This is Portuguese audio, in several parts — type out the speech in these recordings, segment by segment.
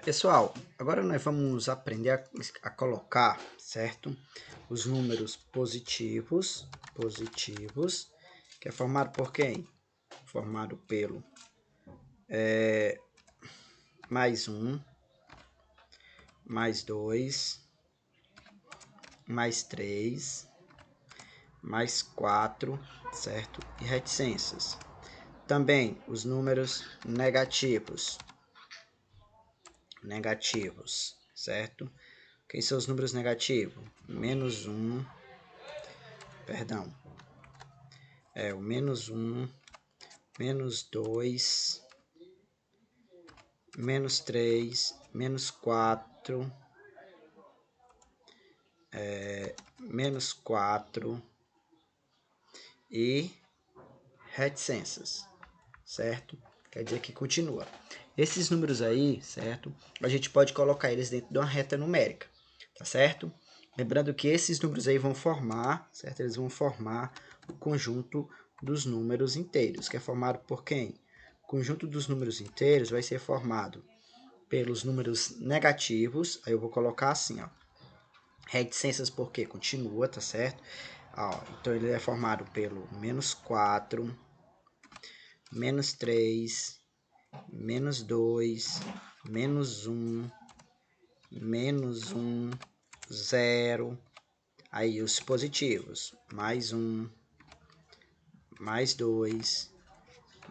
Pessoal, agora nós vamos aprender a colocar, certo? Os números positivos, que é formado por quem? Formado pelo mais 1, mais 2, mais 3, mais 4, certo? E reticências. Também os números negativos, certo? Quem são os números negativos? Menos 1, perdão, o menos 1, menos 2, menos 3, menos 4, menos 4 e reticências, certo? Quer dizer que continua. Esses números aí, certo? A gente pode colocar eles dentro de uma reta numérica, tá certo? Lembrando que esses números aí vão formar, certo? Eles vão formar o conjunto dos números inteiros, que é formado por quem? O conjunto dos números inteiros vai ser formado pelos números negativos, aí eu vou colocar assim, ó. Reticências porque continua, tá certo? Ó, então ele é formado pelo menos 4, menos 3, menos 2, menos 1, menos 1, 0. Aí os positivos, mais 1, mais 2,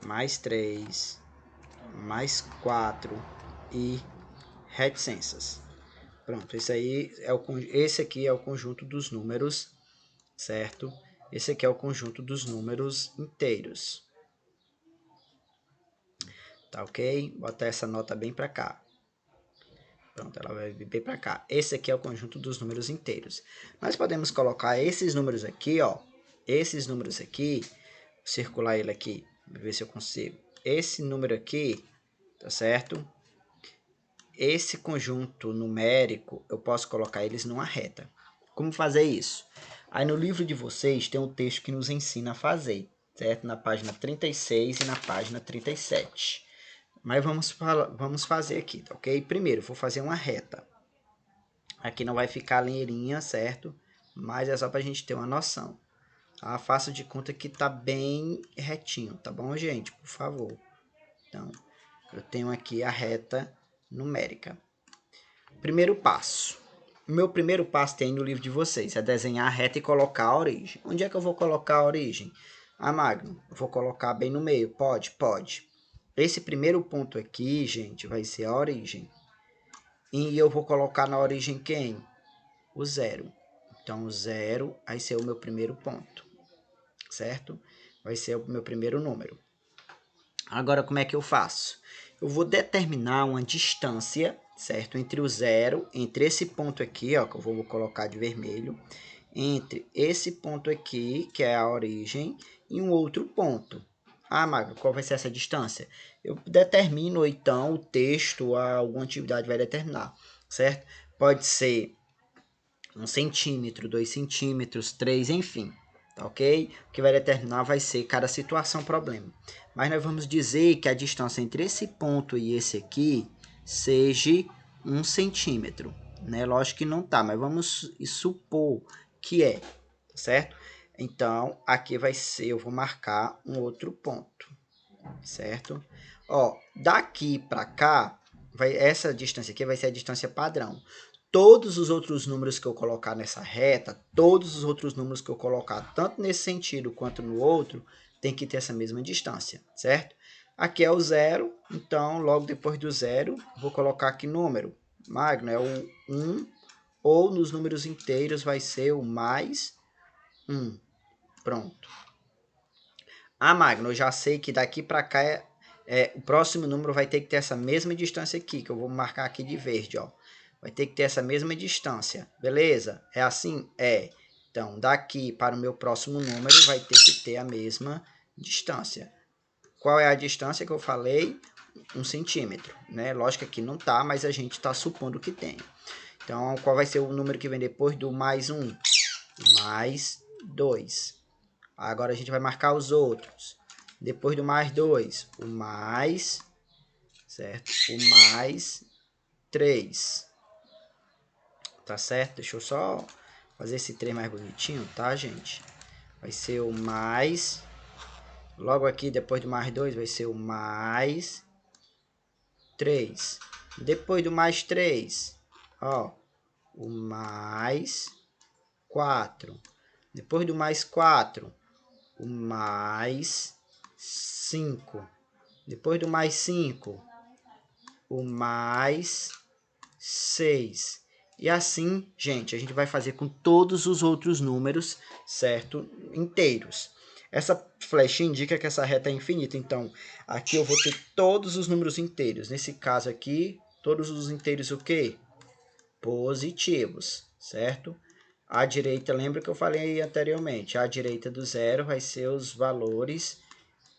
mais 3, mais 4 e reticências. Pronto, esse aqui é o conjunto dos números, certo? Esse aqui é o conjunto dos números inteiros. Tá ok? Botar essa nota bem para cá. Pronto, ela vai vir bem para cá. Esse aqui é o conjunto dos números inteiros. Nós podemos colocar esses números aqui, ó. Esses números aqui, circular ele aqui, ver se eu consigo. Esse número aqui, tá certo? Esse conjunto numérico, eu posso colocar eles numa reta. Como fazer isso? Aí no livro de vocês tem um texto que nos ensina a fazer, certo? Na página 36 e na página 37. Mas vamos fazer aqui, tá ok? Primeiro, vou fazer uma reta. Aqui não vai ficar linheirinha, certo? Mas é só para a gente ter uma noção. Tá? Faço de conta que tá bem retinho, tá bom, gente? Por favor. Então, eu tenho aqui a reta numérica. Primeiro passo. O meu primeiro passo tem no livro de vocês, é desenhar a reta e colocar a origem. Onde é que eu vou colocar a origem? Ah, Magno, eu vou colocar bem no meio. Pode? Pode. Esse primeiro ponto aqui, gente, vai ser a origem. E eu vou colocar na origem quem? O 0. Então, o 0 vai ser o meu primeiro ponto, certo? Vai ser o meu primeiro número. Agora, como é que eu faço? Eu vou determinar uma distância, certo? Entre o 0, entre esse ponto aqui, ó, que eu vou colocar de vermelho, entre esse ponto aqui, que é a origem, e um outro ponto. Ah, Magno, qual vai ser essa distância? Eu determino, então, o texto, alguma atividade vai determinar, certo? Pode ser 1 centímetro, 2 centímetros, 3, enfim, tá ok? O que vai determinar vai ser cada situação, problema. Mas nós vamos dizer que a distância entre esse ponto e esse aqui seja 1 centímetro, né? Lógico que não tá, mas vamos supor que é, certo? Então, aqui vai ser, eu vou marcar um outro ponto, certo? Ó, daqui para cá, essa distância aqui vai ser a distância padrão. Todos os outros números que eu colocar nessa reta, todos os outros números que eu colocar, tanto nesse sentido quanto no outro, tem que ter essa mesma distância, certo? Aqui é o 0, então logo depois do 0, vou colocar aqui número. Magno é o 1, ou nos números inteiros vai ser o mais 1. Pronto. Ah, Magno, eu já sei que daqui para cá o próximo número vai ter que ter essa mesma distância aqui, que eu vou marcar aqui de verde, ó. Vai ter que ter essa mesma distância, beleza? É assim? É. Então, daqui para o meu próximo número vai ter que ter a mesma distância. Qual é a distância que eu falei? 1 centímetro, né? Lógico que aqui não tá, mas a gente está supondo que tem. Então, qual vai ser o número que vem depois do mais 1? Mais 2. Agora a gente vai marcar os outros. Depois do mais 2, o mais, certo? O mais 3. Tá certo? Deixa eu só fazer esse 3 mais bonitinho, tá, gente? Vai ser o mais... Logo aqui, depois do mais 2, vai ser o mais 3. Depois do mais 3, ó, o mais 4. Depois do mais 4, o mais 5. Depois do mais 5, o mais 6. E assim, gente, a gente vai fazer com todos os outros números, certo? Inteiros. Essa flechinha indica que essa reta é infinita. Então, aqui eu vou ter todos os números inteiros. Nesse caso aqui, todos os inteiros o quê? Positivos, certo? À direita, lembra que eu falei anteriormente, à direita do zero vai ser os valores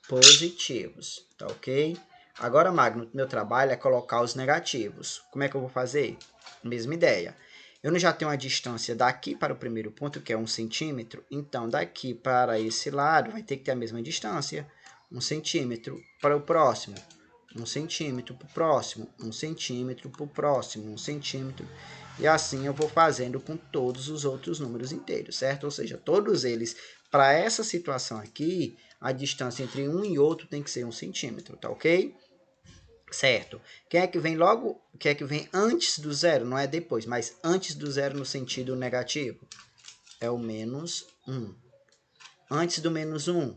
positivos, tá ok? Agora, Magno, meu trabalho é colocar os negativos. Como é que eu vou fazer? Mesma ideia. Eu já tenho a distância daqui para o primeiro ponto, que é 1 centímetro. Então, daqui para esse lado, vai ter que ter a mesma distância. 1 centímetro para o próximo. 1 centímetro para o próximo. 1 centímetro para o próximo. 1 centímetro. E assim eu vou fazendo com todos os outros números inteiros, certo? Ou seja, todos eles, para essa situação aqui, a distância entre um e outro tem que ser 1 centímetro, tá ok? Certo. Quem é que vem logo? Quem é que vem antes do zero? Não é depois, mas antes do zero no sentido negativo. É o menos 1. Antes do menos 1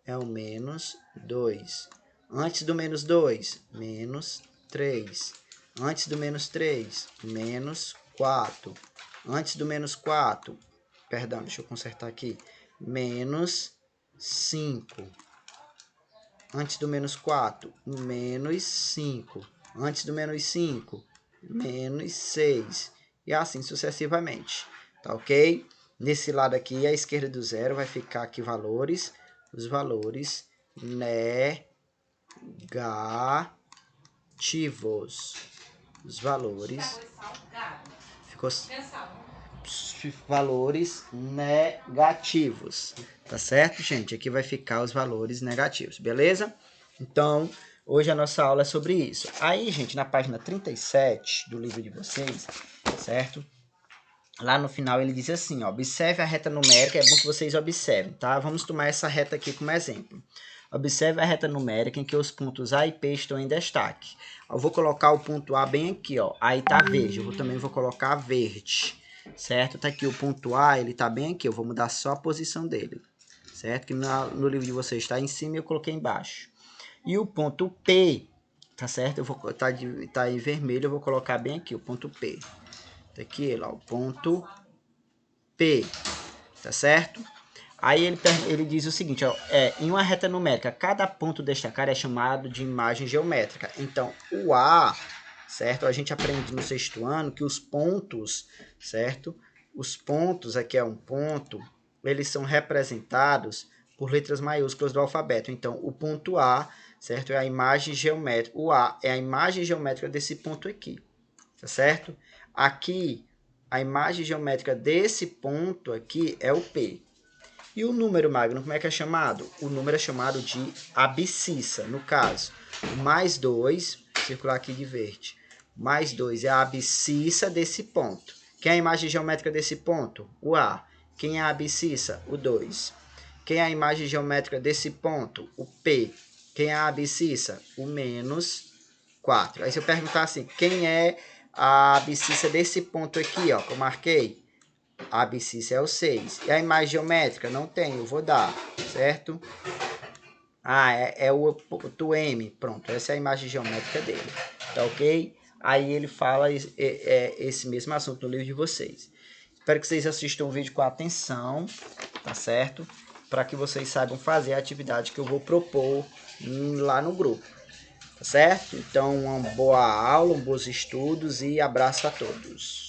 é o menos 2. Antes do menos 2, menos 3. Antes do menos 3, menos 4. Antes do menos 4, perdão, deixa eu consertar aqui. Menos 5. Antes do menos 4, menos 5. Antes do menos 5, menos 6. E assim sucessivamente. Tá ok? Nesse lado aqui, à esquerda do zero, vai ficar aqui valores. Os valores negativos. Os valores... Ficou... valores negativos. Tá certo, gente? Aqui vai ficar os valores negativos, beleza? Então, hoje a nossa aula é sobre isso. Aí, gente, na página 37 do livro de vocês, certo? Lá no final ele diz assim, ó, observe a reta numérica, é bom que vocês observem, tá? Vamos tomar essa reta aqui como exemplo. Observe a reta numérica em que os pontos A e P estão em destaque. Eu vou colocar o ponto A bem aqui, ó. Aí tá verde, eu também vou colocar verde. Certo? Tá aqui o ponto A, ele tá bem aqui. Eu vou mudar só a posição dele. Certo? Que no livro de vocês está em cima e eu coloquei embaixo. E o ponto P, tá certo? Eu vou tá em vermelho, eu vou colocar bem aqui o ponto P. Tá aqui, lá, o ponto P. Tá certo? Aí ele diz o seguinte, ó, em uma reta numérica, cada ponto destacado é chamado de imagem geométrica. Então, o A, certo? A gente aprende no 6º ano que os pontos, certo? Os pontos, aqui é um ponto, eles são representados por letras maiúsculas do alfabeto. Então, o ponto A, certo? É a imagem geométrica. O A é a imagem geométrica desse ponto aqui, tá certo? Aqui, a imagem geométrica desse ponto aqui é o P. E o número, Magno, como é que é chamado? O número é chamado de abscissa. No caso, o mais 2, circular aqui de verde, mais 2 é a abscissa desse ponto. Quem é a imagem geométrica desse ponto? O A. Quem é a abscissa? O 2. Quem é a imagem geométrica desse ponto? O P. Quem é a abscissa? O menos 4. Aí se eu perguntar assim, quem é a abscissa desse ponto aqui, ó, que eu marquei? A abscissa é o 6. E a imagem geométrica? Não tem, eu vou dar, certo? Ah, é o ponto M. Pronto, essa é a imagem geométrica dele. Tá ok? Aí ele fala esse mesmo assunto no livro de vocês. Espero que vocês assistam o vídeo com atenção, tá certo? Para que vocês saibam fazer a atividade que eu vou propor lá no grupo. Tá certo? Então, uma boa aula, bons estudos e abraço a todos.